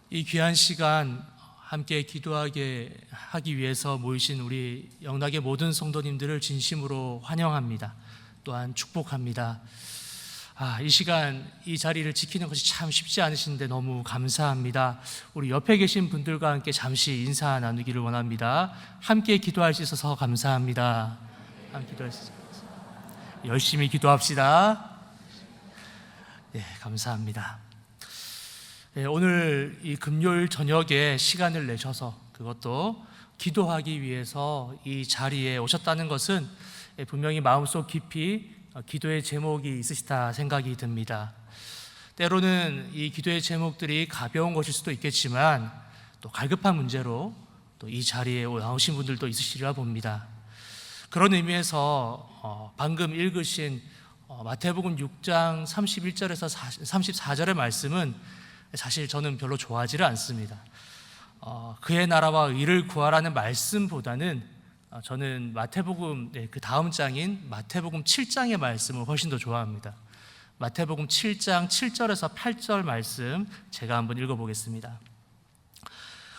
이 귀한 시간 함께 기도하게 하기 위해서 모이신 우리 영락의 모든 성도님들을 진심으로 환영합니다. 또한 축복합니다. 이 시간 이 자리를 지키는 것이 참 쉽지 않으신데 너무 감사합니다. 우리 옆에 계신 분들과 함께 잠시 인사 나누기를 원합니다. 함께 기도할 수 있어서 감사합니다. 함께 기도할 수 있어서 열심히 기도합시다. 네, 감사합니다. 오늘 이 금요일 저녁에 시간을 내셔서 그것도 기도하기 위해서 이 자리에 오셨다는 것은 분명히 마음속 깊이 기도의 제목이 있으시다 생각이 듭니다. 때로는 이 기도의 제목들이 가벼운 것일 수도 있겠지만 또 갈급한 문제로 또 이 자리에 나오신 분들도 있으시리라 봅니다. 그런 의미에서 방금 읽으신 마태복음 6장 31절에서 34절의 말씀은 사실 저는 별로 좋아하지를 않습니다. 그의 나라와 의를 구하라는 말씀보다는 저는 마태복음 그 다음 장인 마태복음 7장의 말씀을 훨씬 더 좋아합니다. 마태복음 7장 7절에서 8절 말씀 제가 한번 읽어보겠습니다.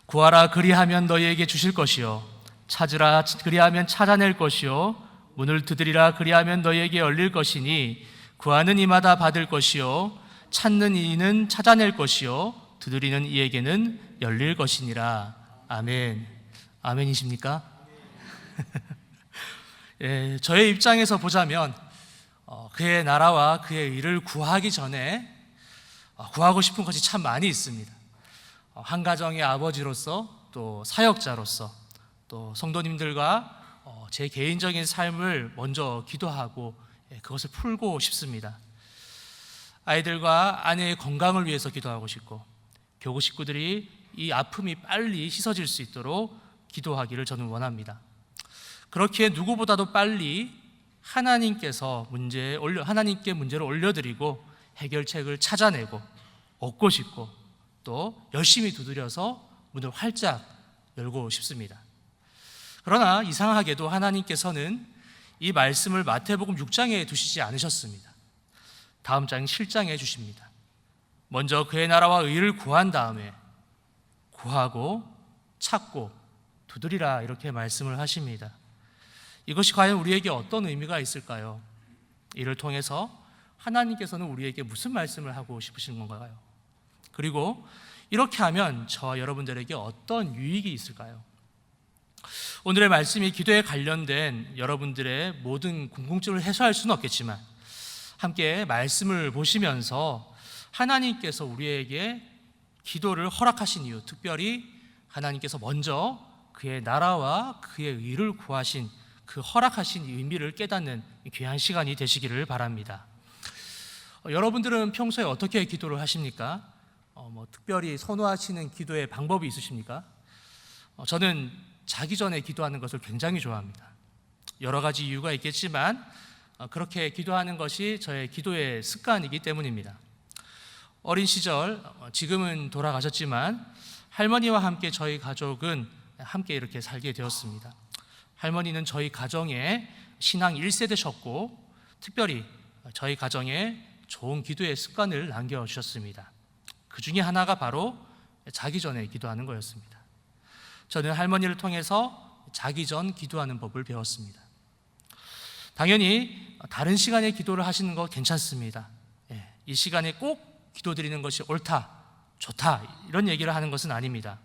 구하라 그리하면 너희에게 주실 것이요 찾으라 그리하면 찾아낼 것이요 문을 두드리라 그리하면 너희에게 열릴 것이니 구하는 이마다 받을 것이요 찾는 이는 찾아낼 것이요 두드리는 이에게는 열릴 것이니라. 아멘. 아멘이십니까? 예, 저의 입장에서 보자면 그의 나라와 그의 의를 구하기 전에 구하고 싶은 것이 참 많이 있습니다. 한 가정의 아버지로서 또 사역자로서 또 성도님들과 제 개인적인 삶을 먼저 기도하고 그것을 풀고 싶습니다. 아이들과 아내의 건강을 위해서 기도하고 싶고 교구 식구들이 이 아픔이 빨리 씻어질 수 있도록 기도하기를 저는 원합니다. 그렇기에 누구보다도 빨리 하나님께 문제를 올려드리고 해결책을 찾아내고 얻고 싶고 또 열심히 두드려서 문을 활짝 열고 싶습니다. 그러나 이상하게도 하나님께서는 이 말씀을 마태복음 6장에 두시지 않으셨습니다. 다음 장 7장에 주십니다. 먼저 그의 나라와 의를 구한 다음에 구하고 찾고 두드리라 이렇게 말씀을 하십니다. 이것이 과연 우리에게 어떤 의미가 있을까요? 이를 통해서 하나님께서는 우리에게 무슨 말씀을 하고 싶으신 건가요? 그리고 이렇게 하면 저와 여러분들에게 어떤 유익이 있을까요? 오늘의 말씀이 기도에 관련된 여러분들의 모든 궁금증을 해소할 수는 없겠지만 함께 말씀을 보시면서 하나님께서 우리에게 기도를 허락하신 이유, 특별히 하나님께서 먼저 그의 나라와 그의 의를 구하신 그 허락하신 의미를 깨닫는 귀한 시간이 되시기를 바랍니다. 여러분들은 평소에 어떻게 기도를 하십니까? 특별히 선호하시는 기도의 방법이 있으십니까? 저는 자기 전에 기도하는 것을 굉장히 좋아합니다. 여러 가지 이유가 있겠지만 그렇게 기도하는 것이 저의 기도의 습관이기 때문입니다. 어린 시절, 지금은 돌아가셨지만 할머니와 함께 저희 가족은 함께 이렇게 살게 되었습니다. 할머니는 저희 가정에 신앙 1세대셨고 특별히 저희 가정에 좋은 기도의 습관을 남겨주셨습니다. 그 중에 하나가 바로 자기 전에 기도하는 거였습니다. 저는 할머니를 통해서 자기 전 기도하는 법을 배웠습니다. 당연히 다른 시간에 기도를 하시는 거 괜찮습니다. 이 시간에 꼭 기도드리는 것이 옳다, 좋다 이런 얘기를 하는 것은 아닙니다.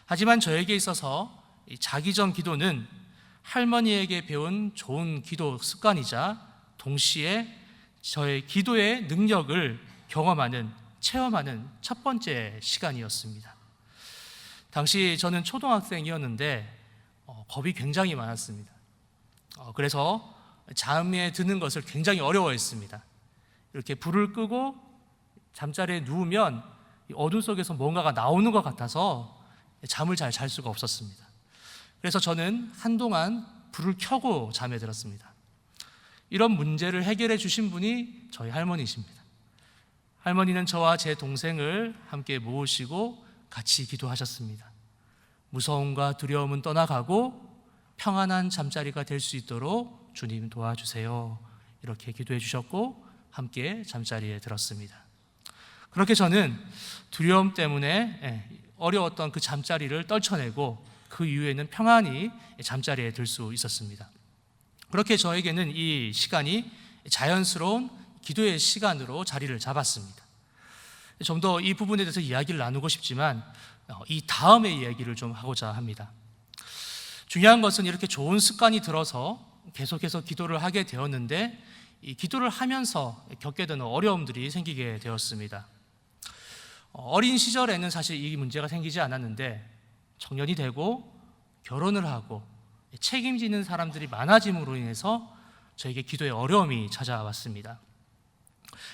하지만 저에게 있어서 자기 전 기도는 할머니에게 배운 좋은 기도 습관이자 동시에 저의 기도의 능력을 체험하는 첫 번째 시간이었습니다. 당시 저는 초등학생이었는데 겁이 굉장히 많았습니다. 그래서 잠에 드는 것을 굉장히 어려워했습니다. 이렇게 불을 끄고 잠자리에 누우면 어둠 속에서 뭔가가 나오는 것 같아서 잠을 잘 잘 수가 없었습니다. 그래서 저는 한동안 불을 켜고 잠에 들었습니다. 이런 문제를 해결해 주신 분이 저희 할머니이십니다. 할머니는 저와 제 동생을 함께 모으시고 같이 기도하셨습니다. 무서움과 두려움은 떠나가고 평안한 잠자리가 될 수 있도록 주님 도와주세요. 이렇게 기도해 주셨고 함께 잠자리에 들었습니다. 그렇게 저는 두려움 때문에 어려웠던 그 잠자리를 떨쳐내고 그 이후에는 평안히 잠자리에 들 수 있었습니다. 그렇게 저에게는 이 시간이 자연스러운 기도의 시간으로 자리를 잡았습니다. 좀 더 이 부분에 대해서 이야기를 나누고 싶지만 이 다음의 이야기를 좀 하고자 합니다. 중요한 것은 이렇게 좋은 습관이 들어서 계속해서 기도를 하게 되었는데 이 기도를 하면서 겪게 되는 어려움들이 생기게 되었습니다. 어린 시절에는 사실 이 문제가 생기지 않았는데 청년이 되고 결혼을 하고 책임지는 사람들이 많아짐으로 인해서 저에게 기도에 어려움이 찾아왔습니다.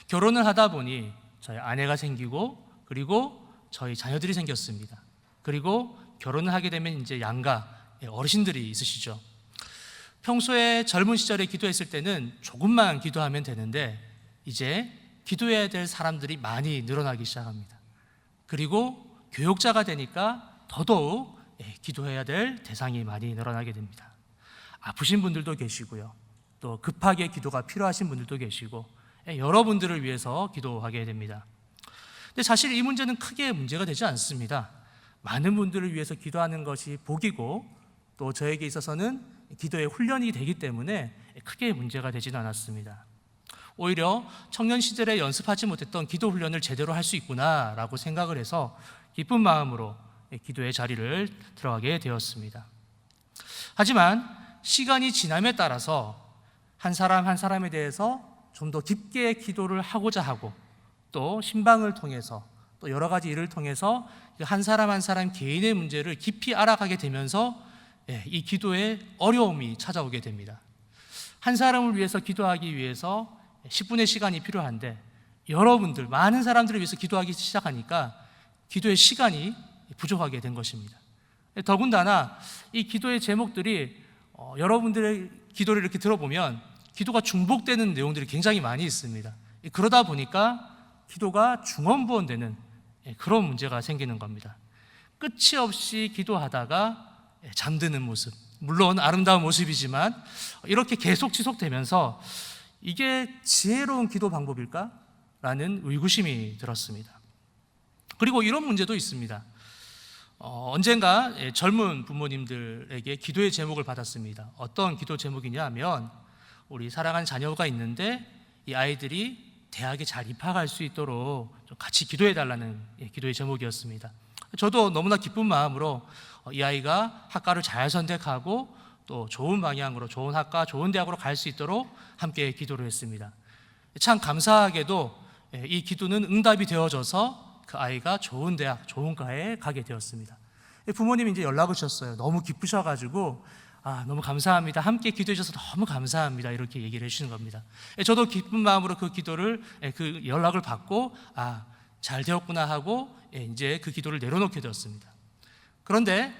결혼을 하다 보니 저희 아내가 생기고 그리고 저희 자녀들이 생겼습니다. 그리고 결혼을 하게 되면 이제 양가 어르신들이 있으시죠. 평소에 젊은 시절에 기도했을 때는 조금만 기도하면 되는데 이제 기도해야 될 사람들이 많이 늘어나기 시작합니다. 그리고 교육자가 되니까 더더욱 기도해야 될 대상이 많이 늘어나게 됩니다. 아프신 분들도 계시고요. 또 급하게 기도가 필요하신 분들도 계시고 여러분들을 위해서 기도하게 됩니다. 근데 사실 이 문제는 크게 문제가 되지 않습니다. 많은 분들을 위해서 기도하는 것이 복이고 또 저에게 있어서는 기도의 훈련이 되기 때문에 크게 문제가 되지는 않았습니다. 오히려 청년 시절에 연습하지 못했던 기도 훈련을 제대로 할 수 있구나라고 생각을 해서 기쁜 마음으로 기도의 자리를 들어가게 되었습니다. 하지만 시간이 지남에 따라서 한 사람 한 사람에 대해서 좀 더 깊게 기도를 하고자 하고 또 신방을 통해서 또 여러 가지 일을 통해서 한 사람 한 사람 개인의 문제를 깊이 알아가게 되면서 이 기도에 어려움이 찾아오게 됩니다. 한 사람을 위해서 기도하기 위해서 10분의 시간이 필요한데 여러분들 많은 사람들을 위해서 기도하기 시작하니까 기도의 시간이 부족하게 된 것입니다. 더군다나 이 기도의 제목들이 여러분들의 기도를 이렇게 들어보면 기도가 중복되는 내용들이 굉장히 많이 있습니다. 그러다 보니까 기도가 중언부언되는 그런 문제가 생기는 겁니다. 끝이 없이 기도하다가 잠드는 모습, 물론 아름다운 모습이지만 이렇게 계속 지속되면서 이게 지혜로운 기도 방법일까? 라는 의구심이 들었습니다. 그리고 이런 문제도 있습니다. 언젠가 젊은 부모님들에게 기도의 제목을 받았습니다. 어떤 기도 제목이냐 하면 우리 사랑하는 자녀가 있는데 이 아이들이 대학에 잘 입학할 수 있도록 좀 같이 기도해 달라는 기도의 제목이었습니다. 저도 너무나 기쁜 마음으로 이 아이가 학과를 잘 선택하고 또 좋은 방향으로 좋은 학과, 좋은 대학으로 갈 수 있도록 함께 기도를 했습니다. 참 감사하게도 이 기도는 응답이 되어져서 그 아이가 좋은 대학, 좋은 과에 가게 되었습니다. 부모님이 이제 연락을 주셨어요. 너무 기쁘셔가지고 너무 감사합니다. 함께 기도해 주셔서 너무 감사합니다. 이렇게 얘기를 해주시는 겁니다. 저도 기쁜 마음으로 그 기도를, 그 연락을 받고 잘 되었구나 하고 이제 그 기도를 내려놓게 되었습니다. 그런데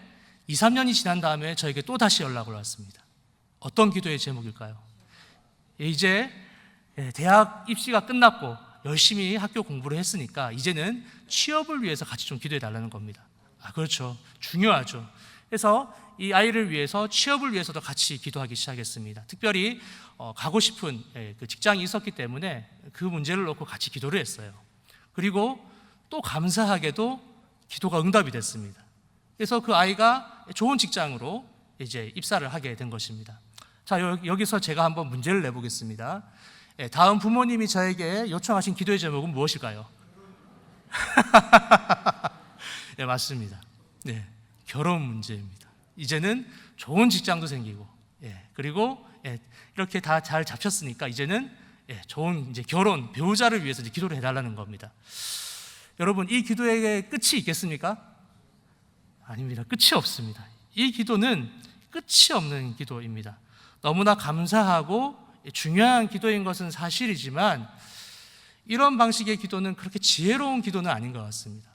2, 3년이 지난 다음에 저에게 또 다시 연락을 왔습니다. 어떤 기도의 제목일까요? 이제 대학 입시가 끝났고 열심히 학교 공부를 했으니까 이제는 취업을 위해서 같이 좀 기도해 달라는 겁니다. 그렇죠. 중요하죠. 그래서 이 아이를 위해서 취업을 위해서도 같이 기도하기 시작했습니다. 특별히 가고 싶은 그 직장이 있었기 때문에 그 문제를 놓고 같이 기도를 했어요. 그리고 또 감사하게도 기도가 응답이 됐습니다. 그래서 그 아이가 좋은 직장으로 이제 입사를 하게 된 것입니다. 자, 여기서 제가 한번 문제를 내보겠습니다. 다음 부모님이 저에게 요청하신 기도의 제목은 무엇일까요? 네, 맞습니다. 네, 결혼 문제입니다. 이제는 좋은 직장도 생기고, 그리고 이렇게 다 잘 잡혔으니까 이제는 좋은 이제 결혼 배우자를 위해서 이제 기도를 해달라는 겁니다. 여러분, 이 기도에 끝이 있겠습니까? 아닙니다. 끝이 없습니다. 이 기도는 끝이 없는 기도입니다. 너무나 감사하고 중요한 기도인 것은 사실이지만 이런 방식의 기도는 그렇게 지혜로운 기도는 아닌 것 같습니다.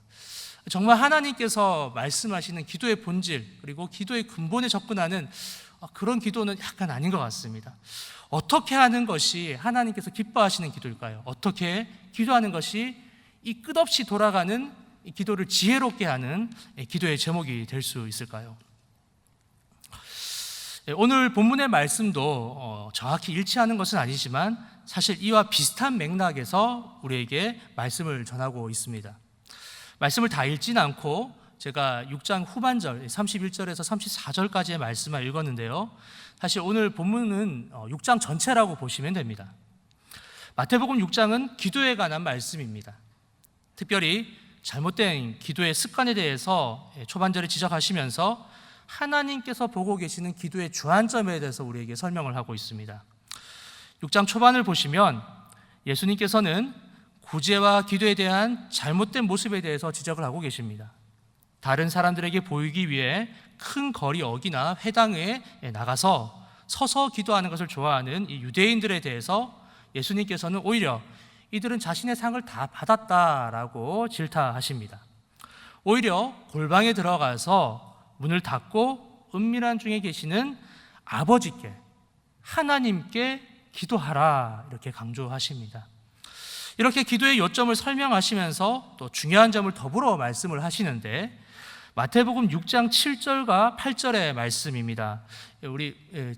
정말 하나님께서 말씀하시는 기도의 본질 그리고 기도의 근본에 접근하는 그런 기도는 약간 아닌 것 같습니다. 어떻게 하는 것이 하나님께서 기뻐하시는 기도일까요? 어떻게 기도하는 것이 이 끝없이 돌아가는 이 기도를 지혜롭게 하는 기도의 제목이 될 수 있을까요? 오늘 본문의 말씀도 정확히 일치하는 것은 아니지만 사실 이와 비슷한 맥락에서 우리에게 말씀을 전하고 있습니다. 말씀을 다 읽진 않고 제가 6장 후반절 31절에서 34절까지의 말씀만 읽었는데요, 사실 오늘 본문은 6장 전체라고 보시면 됩니다. 마태복음 6장은 기도에 관한 말씀입니다. 특별히 잘못된 기도의 습관에 대해서 초반절에 지적하시면서 하나님께서 보고 계시는 기도의 주안점에 대해서 우리에게 설명을 하고 있습니다. 6장 초반을 보시면 예수님께서는 구제와 기도에 대한 잘못된 모습에 대해서 지적을 하고 계십니다. 다른 사람들에게 보이기 위해 큰 거리 어귀나 회당에 나가서 서서 기도하는 것을 좋아하는 이 유대인들에 대해서 예수님께서는 오히려 이들은 자신의 상을 다 받았다라고 질타하십니다. 오히려 골방에 들어가서 문을 닫고 은밀한 중에 계시는 아버지께, 하나님께 기도하라, 이렇게 강조하십니다. 이렇게 기도의 요점을 설명하시면서 또 중요한 점을 더불어 말씀을 하시는데, 마태복음 6장 7절과 8절의 말씀입니다. 우리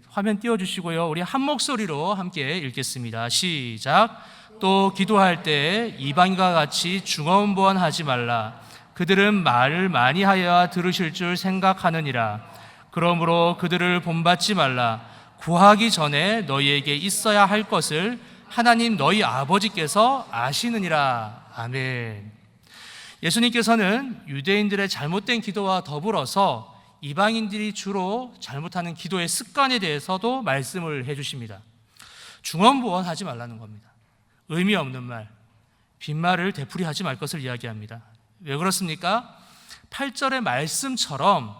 화면 띄워주시고요, 우리 한 목소리로 함께 읽겠습니다. 시작. 또 기도할 때 이방인과 같이 중언부언하지 말라. 그들은 말을 많이 하여야 들으실 줄 생각하느니라. 그러므로 그들을 본받지 말라. 구하기 전에 너희에게 있어야 할 것을 하나님 너희 아버지께서 아시느니라. 아멘. 예수님께서는 유대인들의 잘못된 기도와 더불어서 이방인들이 주로 잘못하는 기도의 습관에 대해서도 말씀을 해주십니다. 중언부언하지 말라는 겁니다. 의미 없는 말, 빈말을 되풀이하지 말 것을 이야기합니다. 왜 그렇습니까? 8절의 말씀처럼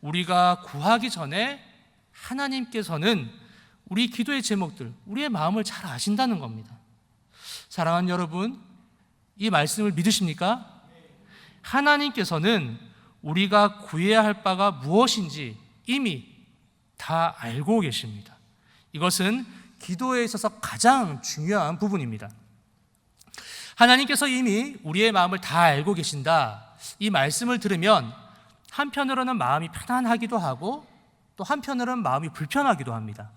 우리가 구하기 전에 하나님께서는 우리 기도의 제목들, 우리의 마음을 잘 아신다는 겁니다. 사랑하는 여러분, 이 말씀을 믿으십니까? 하나님께서는 우리가 구해야 할 바가 무엇인지 이미 다 알고 계십니다. 이것은 기도에 있어서 가장 중요한 부분입니다. 하나님께서 이미 우리의 마음을 다 알고 계신다, 이 말씀을 들으면 한편으로는 마음이 편안하기도 하고 또 한편으로는 마음이 불편하기도 합니다.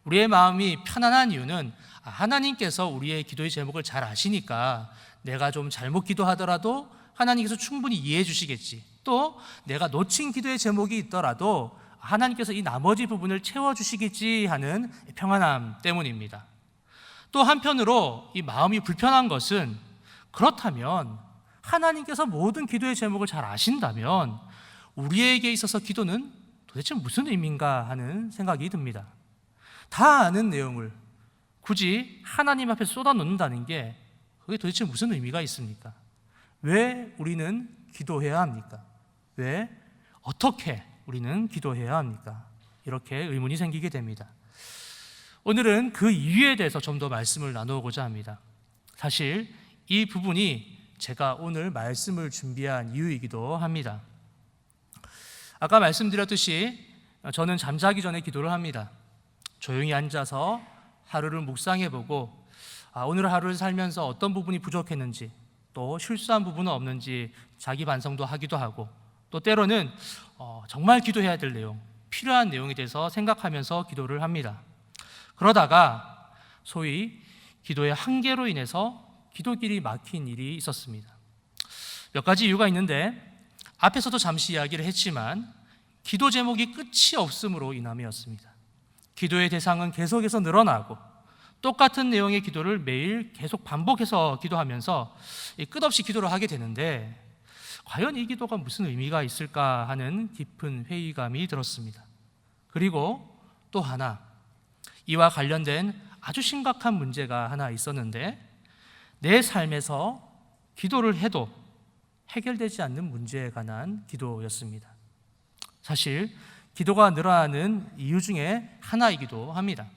우리의 마음이 편안한 이유는 하나님께서 우리의 기도의 제목을 잘 아시니까 내가 좀 잘못 기도하더라도 하나님께서 충분히 이해해 주시겠지, 또 내가 놓친 기도의 제목이 있더라도 하나님께서 이 나머지 부분을 채워주시겠지 하는 평안함 때문입니다. 또 한편으로 이 마음이 불편한 것은, 그렇다면 하나님께서 모든 기도의 제목을 잘 아신다면 우리에게 있어서 기도는 도대체 무슨 의미인가 하는 생각이 듭니다. 다 아는 내용을 굳이 하나님 앞에 쏟아놓는다는 게 그게 도대체 무슨 의미가 있습니까? 왜 우리는 기도해야 합니까? 왜, 어떻게 우리는 기도해야 합니까? 이렇게 의문이 생기게 됩니다. 오늘은 그 이유에 대해서 좀 더 말씀을 나누고자 합니다. 사실 이 부분이 제가 오늘 말씀을 준비한 이유이기도 합니다. 아까 말씀드렸듯이 저는 잠자기 전에 기도를 합니다. 조용히 앉아서 하루를 묵상해보고 오늘 하루를 살면서 어떤 부분이 부족했는지, 또 실수한 부분은 없는지 자기 반성도 하기도 하고, 또 때로는 정말 기도해야 될 내용, 필요한 내용에 대해서 생각하면서 기도를 합니다. 그러다가 소위 기도의 한계로 인해서 기도길이 막힌 일이 있었습니다. 몇 가지 이유가 있는데 앞에서도 잠시 이야기를 했지만 기도 제목이 끝이 없음으로 인함이었습니다. 기도의 대상은 계속해서 늘어나고 똑같은 내용의 기도를 매일 계속 반복해서 기도하면서 끝없이 기도를 하게 되는데 과연 이 기도가 무슨 의미가 있을까 하는 깊은 회의감이 들었습니다. 그리고 또 하나, 이와 관련된 아주 심각한 문제가 하나 있었는데, 내 삶에서 기도를 해도 해결되지 않는 문제에 관한 기도였습니다. 사실 기도가 늘어나는 이유 중에 하나이기도 합니다.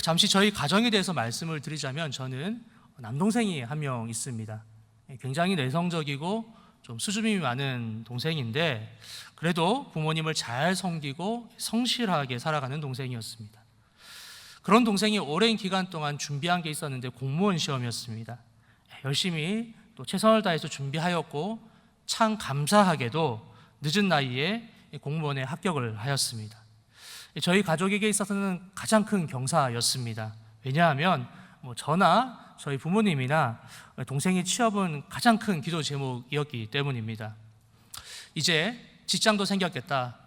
잠시 저희 가정에 대해서 말씀을 드리자면, 저는 남동생이 한 명 있습니다. 굉장히 내성적이고 좀 수줍음이 많은 동생인데 그래도 부모님을 잘 섬기고 성실하게 살아가는 동생이었습니다. 그런 동생이 오랜 기간 동안 준비한 게 있었는데 공무원 시험이었습니다. 열심히 또 최선을 다해서 준비하였고 참 감사하게도 늦은 나이에 공무원에 합격을 하였습니다. 저희 가족에게 있어서는 가장 큰 경사였습니다. 왜냐하면 저나 저희 부모님이나 동생의 취업은 가장 큰 기도 제목이었기 때문입니다. 이제 직장도 생겼겠다,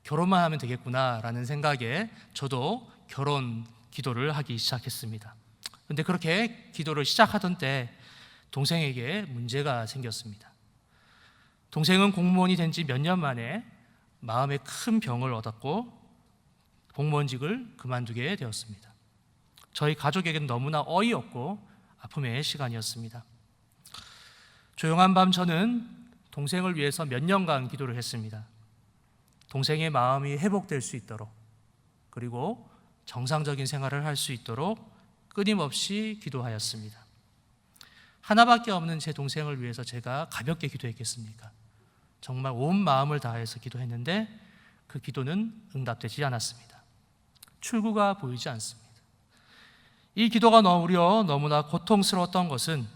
결혼만 하면 되겠구나라는 생각에 저도 결혼 기도를 하기 시작했습니다. 그런데 그렇게 기도를 시작하던 때 동생에게 문제가 생겼습니다. 동생은 공무원이 된 지 몇 년 만에 마음에 큰 병을 얻었고 공무원직을 그만두게 되었습니다. 저희 가족에게는 너무나 어이없고 아픔의 시간이었습니다. 조용한 밤 저는 동생을 위해서 몇 년간 기도를 했습니다. 동생의 마음이 회복될 수 있도록, 그리고 정상적인 생활을 할 수 있도록 끊임없이 기도하였습니다. 하나밖에 없는 제 동생을 위해서 제가 가볍게 기도했겠습니까? 정말 온 마음을 다해서 기도했는데 그 기도는 응답되지 않았습니다. 출구가 보이지 않습니다. 이 기도가 너무나 고통스러웠던 것은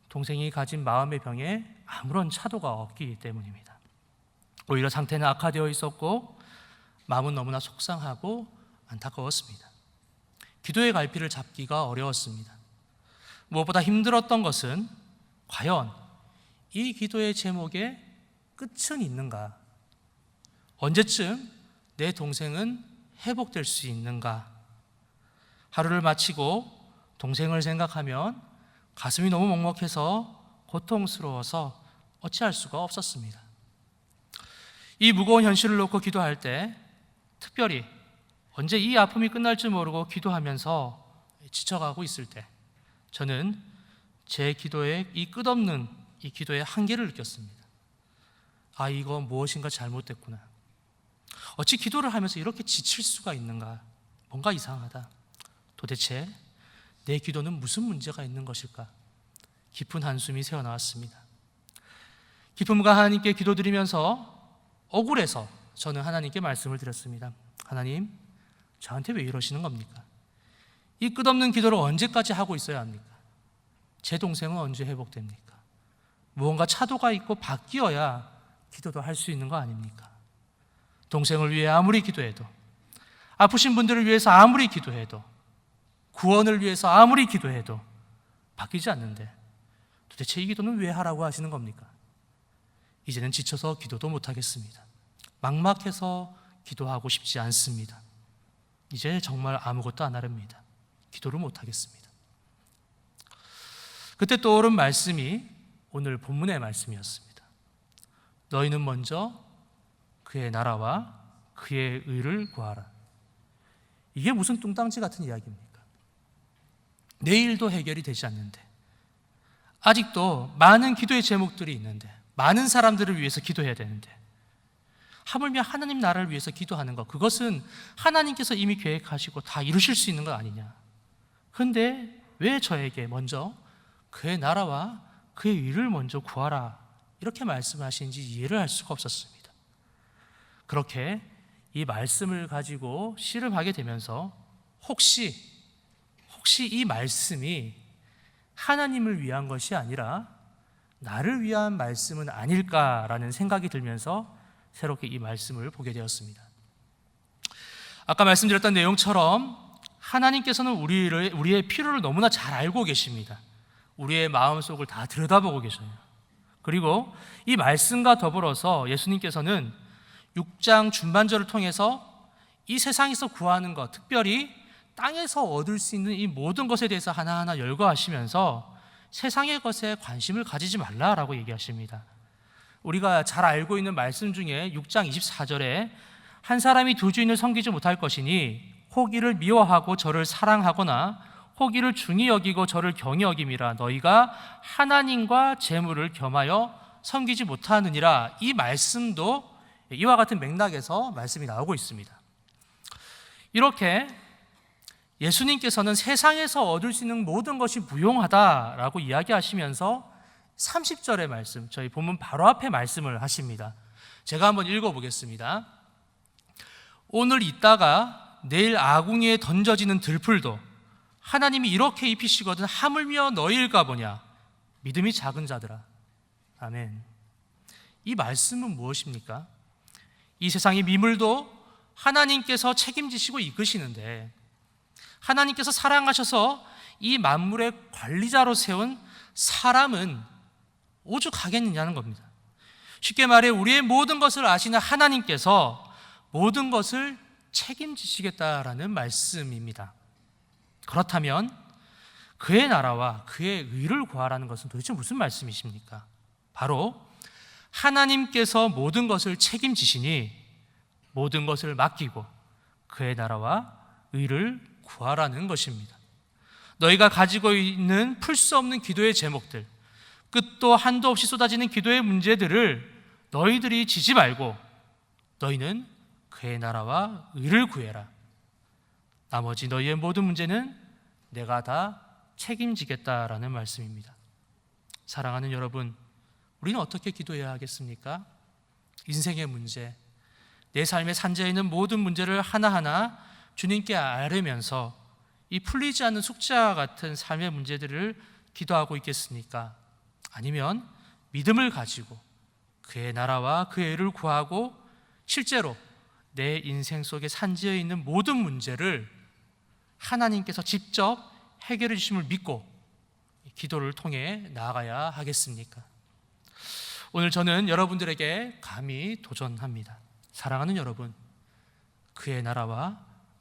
동생이 가진 마음의 병에 아무런 차도가 없기 때문입니다. 오히려 상태는 악화되어 있었고 마음은 너무나 속상하고 안타까웠습니다. 기도의 갈피를 잡기가 어려웠습니다. 무엇보다 힘들었던 것은 과연 이 기도의 제목에 끝은 있는가? 언제쯤 내 동생은 회복될 수 있는가? 하루를 마치고 동생을 생각하면 가슴이 너무 먹먹해서 고통스러워서 어찌할 수가 없었습니다. 이 무거운 현실을 놓고 기도할 때, 특별히 언제 이 아픔이 끝날지 모르고 기도하면서 지쳐가고 있을 때, 저는 제 기도의 이 끝없는 이 기도의 한계를 느꼈습니다. 아, 이거 무엇인가 잘못됐구나. 어찌 기도를 하면서 이렇게 지칠 수가 있는가? 뭔가 이상하다. 도대체 내 기도는 무슨 문제가 있는 것일까? 깊은 한숨이 새어나왔습니다. 기쁨과 하나님께 기도드리면서 억울해서 저는 하나님께 말씀을 드렸습니다. 하나님, 저한테 왜 이러시는 겁니까? 이 끝없는 기도를 언제까지 하고 있어야 합니까? 제 동생은 언제 회복됩니까? 무언가 차도가 있고 바뀌어야 기도도 할 수 있는 거 아닙니까? 동생을 위해 아무리 기도해도, 아프신 분들을 위해서 아무리 기도해도, 구원을 위해서 아무리 기도해도 바뀌지 않는데 도대체 이 기도는 왜 하라고 하시는 겁니까? 이제는 지쳐서 기도도 못하겠습니다. 막막해서 기도하고 싶지 않습니다. 이제 정말 아무것도 안 하렵니다. 기도를 못하겠습니다. 그때 떠오른 말씀이 오늘 본문의 말씀이었습니다. 너희는 먼저 그의 나라와 그의 의를 구하라. 이게 무슨 뚱땅지 같은 이야기입니까? 내일도 해결이 되지 않는데, 아직도 많은 기도의 제목들이 있는데, 많은 사람들을 위해서 기도해야 되는데, 하물며 하나님 나라를 위해서 기도하는 것, 그것은 하나님께서 이미 계획하시고 다 이루실 수 있는 것 아니냐. 그런데 왜 저에게 먼저 그의 나라와 그의 의를 먼저 구하라 이렇게 말씀하시는지 이해를 할 수가 없었습니다. 그렇게 이 말씀을 가지고 씨름하게 되면서 혹시 이 말씀이 하나님을 위한 것이 아니라 나를 위한 말씀은 아닐까라는 생각이 들면서 새롭게 이 말씀을 보게 되었습니다. 아까 말씀드렸던 내용처럼 하나님께서는 우리의 필요를 너무나 잘 알고 계십니다. 우리의 마음속을 다 들여다보고 계셔요. 그리고 이 말씀과 더불어서 예수님께서는 6장 중반절을 통해서 이 세상에서 구하는 것, 특별히 땅에서 얻을 수 있는 이 모든 것에 대해서 하나하나 열거하시면서 세상의 것에 관심을 가지지 말라라고 얘기하십니다. 우리가 잘 알고 있는 말씀 중에 6장 24절에 한 사람이 두 주인을 섬기지 못할 것이니 혹 이를 미워하고 저를 사랑하거나 혹 이를 중히 여기고 저를 경히 여김이라. 너희가 하나님과 재물을 겸하여 섬기지 못하느니라. 이 말씀도 이와 같은 맥락에서 말씀이 나오고 있습니다. 이렇게 예수님께서는 세상에서 얻을 수 있는 모든 것이 무용하다라고 이야기하시면서 30절의 말씀, 저희 본문 바로 앞에 말씀을 하십니다. 제가 한번 읽어보겠습니다. 오늘 있다가 내일 아궁이에 던져지는 들풀도 하나님이 이렇게 입히시거든 하물며 너희일까 보냐. 믿음이 작은 자들아. 아멘. 이 말씀은 무엇입니까? 이 세상의 미물도 하나님께서 책임지시고 이끄시는데 하나님께서 사랑하셔서 이 만물의 관리자로 세운 사람은 오죽하겠느냐는 겁니다. 쉽게 말해 우리의 모든 것을 아시는 하나님께서 모든 것을 책임지시겠다라는 말씀입니다. 그렇다면 그의 나라와 그의 의를 구하라는 것은 도대체 무슨 말씀이십니까? 바로 하나님께서 모든 것을 책임지시니 모든 것을 맡기고 그의 나라와 의를 구하라는 것입니다. 너희가 가지고 있는 풀 수 없는 기도의 제목들, 끝도 한도 없이 쏟아지는 기도의 문제들을 너희들이 지지 말고 너희는 그의 나라와 의를 구해라. 나머지 너희의 모든 문제는 내가 다 책임지겠다라는 말씀입니다. 사랑하는 여러분, 우리는 어떻게 기도해야 하겠습니까? 인생의 문제, 내 삶에 산재해 있는 모든 문제를 하나하나 주님께 아뢰면서 이 풀리지 않는 숙제와 같은 삶의 문제들을 기도하고 있겠습니까? 아니면 믿음을 가지고 그의 나라와 그의 의를 구하고 실제로 내 인생 속에 산재해 있는 모든 문제를 하나님께서 직접 해결해 주심을 믿고 기도를 통해 나아가야 하겠습니까? 오늘 저는 여러분들에게 감히 도전합니다. 사랑하는 여러분, 그의 나라와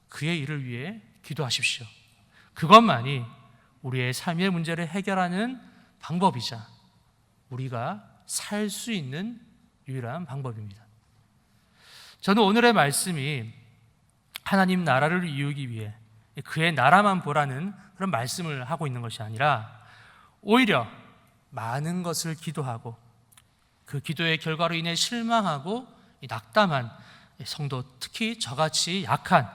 그의 일을 위해 기도하십시오. 그것만이 우리의 삶의 문제를 해결하는 방법이자 우리가 살 수 있는 유일한 방법입니다. 저는 오늘의 말씀이 하나님 나라를 이루기 위해 그의 나라만 보라는 그런 말씀을 하고 있는 것이 아니라 오히려 많은 것을 기도하고 그 기도의 결과로 인해 실망하고 낙담한 성도, 특히 저같이 약한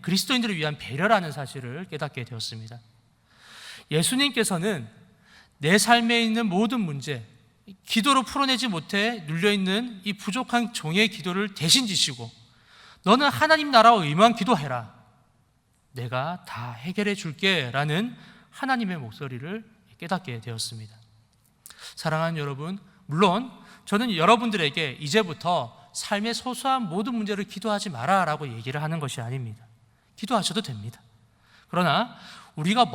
그리스도인들을 위한 배려라는 사실을 깨닫게 되었습니다. 예수님께서는 내 삶에 있는 모든 문제, 기도로 풀어내지 못해 눌려있는 이 부족한 종의 기도를 대신 지시고 너는 하나님 나라와 의만 기도해라, 내가 다 해결해 줄게 라는 하나님의 목소리를 깨닫게 되었습니다. 사랑하는 여러분, 물론 저는 여러분들에게 이제부터 삶의 소소한 모든 문제를 기도하지 마라 라고 얘기를 하는 것이 아닙니다. 기도하셔도 됩니다. 그러나 우리가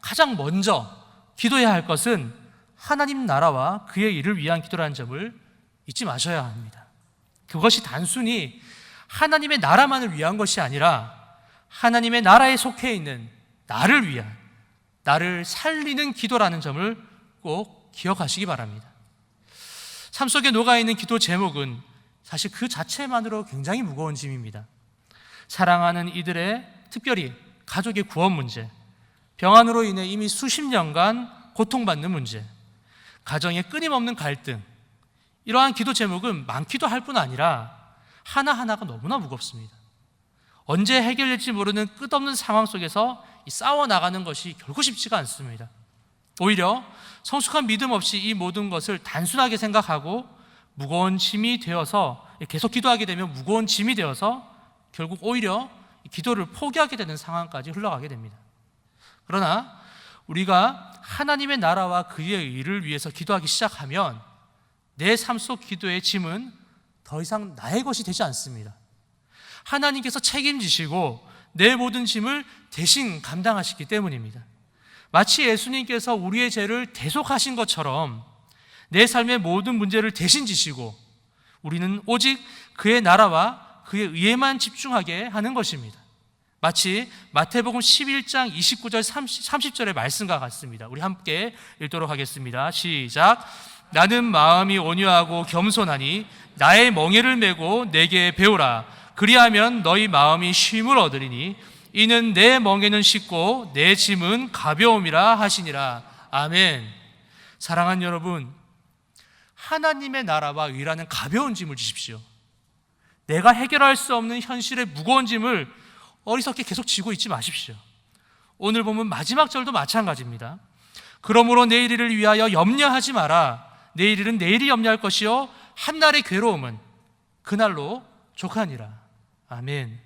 가장 먼저 기도해야 할 것은 하나님 나라와 그의 일을 위한 기도라는 점을 잊지 마셔야 합니다. 그것이 단순히 하나님의 나라만을 위한 것이 아니라 하나님의 나라에 속해 있는 나를 위한, 나를 살리는 기도라는 점을 꼭 기억하시기 바랍니다. 삶 속에 녹아있는 기도 제목은 사실 그 자체만으로 굉장히 무거운 짐입니다. 사랑하는 이들의, 특별히 가족의 구원 문제, 병환으로 인해 이미 수십 년간 고통받는 문제, 가정의 끊임없는 갈등, 이러한 기도 제목은 많기도 할 뿐 아니라 하나하나가 너무나 무겁습니다. 언제 해결될지 모르는 끝없는 상황 속에서 싸워나가는 것이 결코 쉽지가 않습니다. 오히려 성숙한 믿음 없이 이 모든 것을 단순하게 생각하고 무거운 짐이 되어서, 계속 기도하게 되면 무거운 짐이 되어서 결국 오히려 기도를 포기하게 되는 상황까지 흘러가게 됩니다. 그러나 우리가 하나님의 나라와 그의 일을 위해서 기도하기 시작하면 내 삶 속 기도의 짐은 더 이상 나의 것이 되지 않습니다. 하나님께서 책임지시고 내 모든 짐을 대신 감당하시기 때문입니다. 마치 예수님께서 우리의 죄를 대속하신 것처럼 내 삶의 모든 문제를 대신 지시고 우리는 오직 그의 나라와 그의 의에만 집중하게 하는 것입니다. 마치 마태복음 11장 29절 30절의 말씀과 같습니다. 우리 함께 읽도록 하겠습니다. 시작. 나는 마음이 온유하고 겸손하니 나의 멍에를 메고 내게 배우라. 그리하면 너희 마음이 쉼을 얻으리니 이는 내 멍에는 쉽고 내 짐은 가벼움이라 하시니라. 아멘. 사랑하는 여러분, 하나님의 나라와 의라는 가벼운 짐을 주십시오. 내가 해결할 수 없는 현실의 무거운 짐을 어리석게 계속 지고 있지 마십시오. 오늘 보면 마지막 절도 마찬가지입니다. 그러므로 내일 일을 위하여 염려하지 마라. 내일 일은 내일이 염려할 것이요 한날의 괴로움은 그날로 족하니라. 아멘.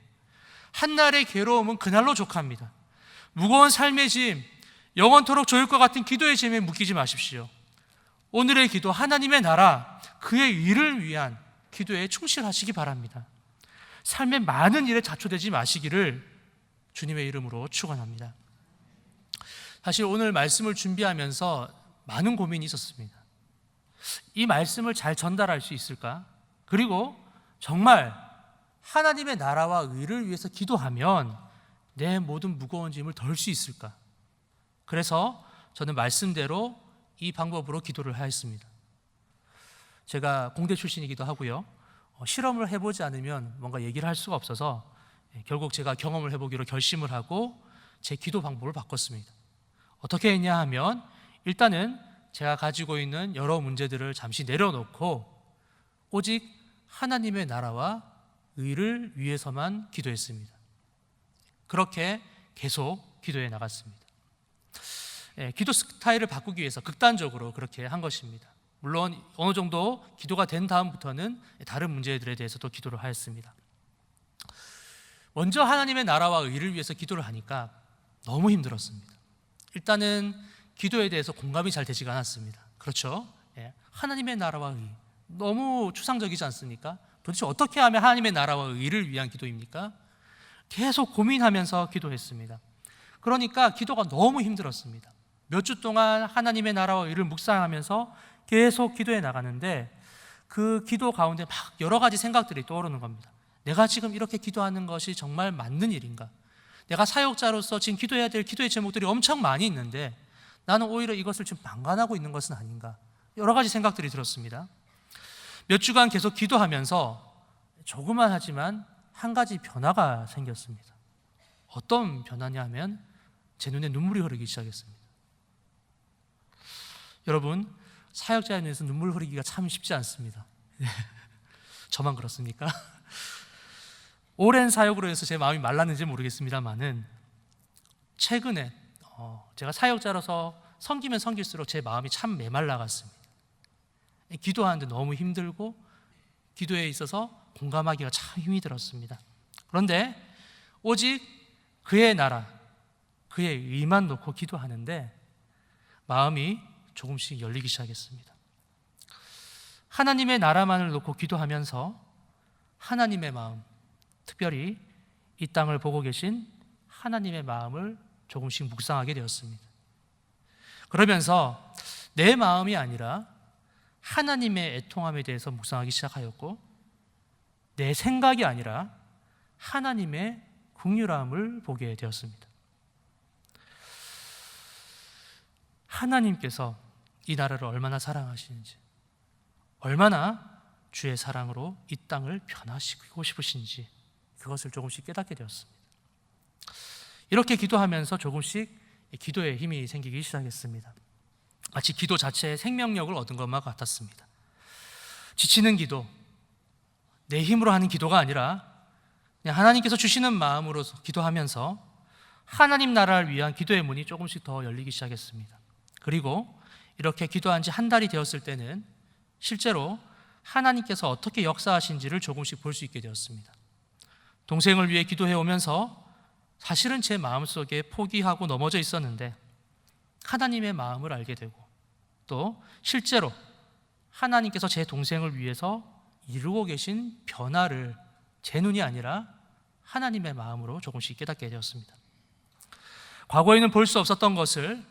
한날의 괴로움은 그날로 족합니다. 무거운 삶의 짐, 영원토록 조일 것 같은 기도의 짐에 묶이지 마십시오. 오늘의 기도, 하나님의 나라, 그의 일을 위한 기도에 충실하시기 바랍니다. 삶의 많은 일에 자초되지 마시기를 주님의 이름으로 축원합니다. 사실 오늘 말씀을 준비하면서 많은 고민이 있었습니다. 이 말씀을 잘 전달할 수 있을까? 그리고 정말 하나님의 나라와 의를 위해서 기도하면 내 모든 무거운 짐을 덜 수 있을까? 그래서 저는 말씀대로 이 방법으로 기도를 하였습니다. 제가 공대 출신이기도 하고요. 실험을 해보지 않으면 뭔가 얘기를 할 수가 없어서 결국 제가 경험을 해보기로 결심을 하고 제 기도 방법을 바꿨습니다. 어떻게 했냐 하면 일단은 제가 가지고 있는 여러 문제들을 잠시 내려놓고 오직 하나님의 나라와 의를 위해서만 기도했습니다. 그렇게 계속 기도해 나갔습니다. 기도 스타일을 바꾸기 위해서 극단적으로 그렇게 한 것입니다. 물론 어느 정도 기도가 된 다음부터는 다른 문제들에 대해서도 기도를 하였습니다. 먼저 하나님의 나라와 의를 위해서 기도를 하니까 너무 힘들었습니다. 일단은 기도에 대해서 공감이 잘 되지가 않았습니다. 그렇죠? 하나님의 나라와 의, 너무 추상적이지 않습니까? 도대체 어떻게 하면 하나님의 나라와 의를 위한 기도입니까? 계속 고민하면서 기도했습니다. 그러니까 기도가 너무 힘들었습니다. 몇 주 동안 하나님의 나라와 의를 묵상하면서 계속 기도해 나가는데 그 기도 가운데 막 여러 가지 생각들이 떠오르는 겁니다. 내가 지금 이렇게 기도하는 것이 정말 맞는 일인가? 내가 사역자로서 지금 기도해야 될 기도의 제목들이 엄청 많이 있는데 나는 오히려 이것을 지금 방관하고 있는 것은 아닌가? 여러 가지 생각들이 들었습니다. 몇 주간 계속 기도하면서 조그만 하지만 한 가지 변화가 생겼습니다. 어떤 변화냐 하면 제 눈에 눈물이 흐르기 시작했습니다. 여러분, 사역자에 대해서 눈물 흐르기가 참 쉽지 않습니다. 저만 그렇습니까? 오랜 사역으로 해서 제 마음이 말랐는지 모르겠습니다만은 최근에 제가 사역자로서 섬기면 섬길수록 제 마음이 참 메말라갔습니다. 기도하는데 너무 힘들고 기도에 있어서 공감하기가 참 힘이 들었습니다. 그런데 오직 그의 나라, 그의 의만 놓고 기도하는데 마음이 조금씩 열리기 시작했습니다. 하나님의 나라만을 놓고 기도하면서 하나님의 마음, 특별히 이 땅을 보고 계신 하나님의 마음을 조금씩 묵상하게 되었습니다. 그러면서 내 마음이 아니라 하나님의 애통함에 대해서 묵상하기 시작하였고 내 생각이 아니라 하나님의 긍휼함을 보게 되었습니다. 하나님께서 이 나라를 얼마나 사랑하시는지, 얼마나 주의 사랑으로 이 땅을 변화시키고 싶으신지 그것을 조금씩 깨닫게 되었습니다. 이렇게 기도하면서 조금씩 기도에 힘이 생기기 시작했습니다. 마치 기도 자체에 생명력을 얻은 것만 같았습니다. 지치는 기도, 내 힘으로 하는 기도가 아니라 그냥 하나님께서 주시는 마음으로 기도하면서 하나님 나라를 위한 기도의 문이 조금씩 더 열리기 시작했습니다. 그리고 이렇게 기도한 지 한 달이 되었을 때는 실제로 하나님께서 어떻게 역사하신지를 조금씩 볼 수 있게 되었습니다. 동생을 위해 기도해 오면서 사실은 제 마음속에 포기하고 넘어져 있었는데 하나님의 마음을 알게 되고 또 실제로 하나님께서 제 동생을 위해서 이루고 계신 변화를 제 눈이 아니라 하나님의 마음으로 조금씩 깨닫게 되었습니다. 과거에는 볼 수 없었던 것을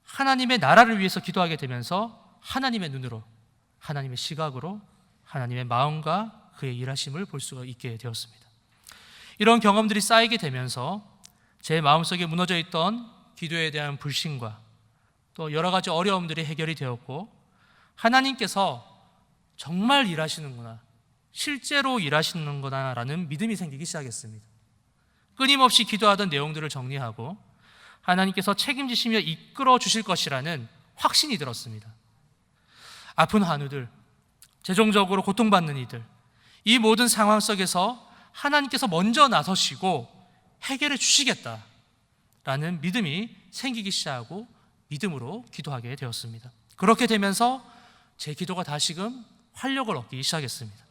하나님의 나라를 위해서 기도하게 되면서 하나님의 눈으로, 하나님의 시각으로 하나님의 마음과 그의 일하심을 볼 수가 있게 되었습니다. 이런 경험들이 쌓이게 되면서 제 마음속에 무너져 있던 기도에 대한 불신과 또 여러 가지 어려움들이 해결이 되었고 하나님께서 정말 일하시는구나, 실제로 일하시는구나라는 믿음이 생기기 시작했습니다. 끊임없이 기도하던 내용들을 정리하고 하나님께서 책임지시며 이끌어 주실 것이라는 확신이 들었습니다. 아픈 환우들, 재정적으로 고통받는 이들, 이 모든 상황 속에서 하나님께서 먼저 나서시고 해결해 주시겠다라는 믿음이 생기기 시작하고 믿음으로 기도하게 되었습니다. 그렇게 되면서 제 기도가 다시금 활력을 얻기 시작했습니다.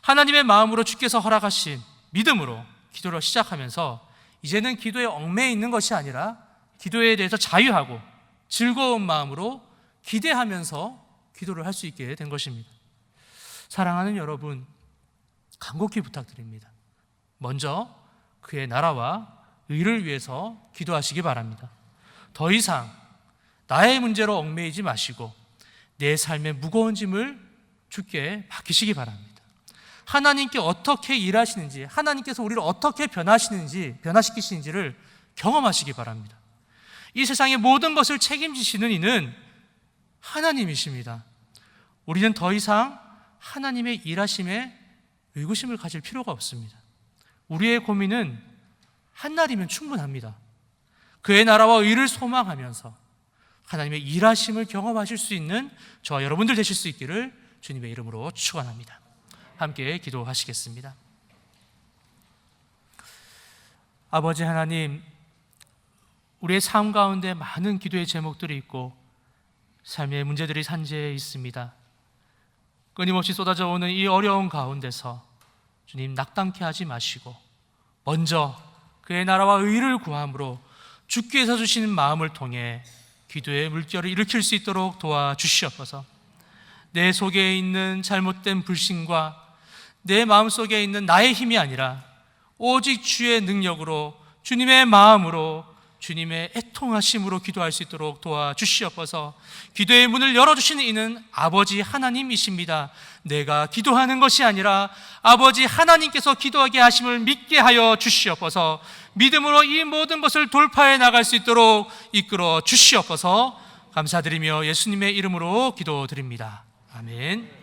하나님의 마음으로 주께서 허락하신 믿음으로 기도를 시작하면서 이제는 기도에 얽매여 있는 것이 아니라 기도에 대해서 자유하고 즐거운 마음으로 기대하면서 기도를 할 수 있게 된 것입니다. 사랑하는 여러분, 간곡히 부탁드립니다. 먼저 그의 나라와 의를 위해서 기도하시기 바랍니다. 더 이상 나의 문제로 얽매이지 마시고 내 삶의 무거운 짐을 주께 맡기시기 바랍니다. 하나님께 어떻게 일하시는지, 하나님께서 우리를 어떻게 변화시키시는지를 경험하시기 바랍니다. 이 세상의 모든 것을 책임지시는 이는 하나님이십니다. 우리는 더 이상 하나님의 일하심에 의구심을 가질 필요가 없습니다. 우리의 고민은 한날이면 충분합니다. 그의 나라와 의를 소망하면서 하나님의 일하심을 경험하실 수 있는 저와 여러분들 되실 수 있기를 주님의 이름으로 축원합니다. 함께 기도하시겠습니다. 아버지 하나님, 우리의 삶 가운데 많은 기도의 제목들이 있고 삶의 문제들이 산재해 있습니다. 끊임없이 쏟아져 오는 이 어려운 가운데서 주님, 낙담케 하지 마시고 먼저 그의 나라와 의를 구함으로 주께서 주시는 마음을 통해 기도의 물결을 일으킬 수 있도록 도와주시옵소서. 내 속에 있는 잘못된 불신과 내 마음속에 있는 나의 힘이 아니라 오직 주의 능력으로, 주님의 마음으로, 주님의 애통하심으로 기도할 수 있도록 도와주시옵소서. 기도의 문을 열어주시는 이는 아버지 하나님이십니다. 내가 기도하는 것이 아니라 아버지 하나님께서 기도하게 하심을 믿게 하여 주시옵소서. 믿음으로 이 모든 것을 돌파해 나갈 수 있도록 이끌어 주시옵소서. 감사드리며 예수님의 이름으로 기도드립니다. 아멘.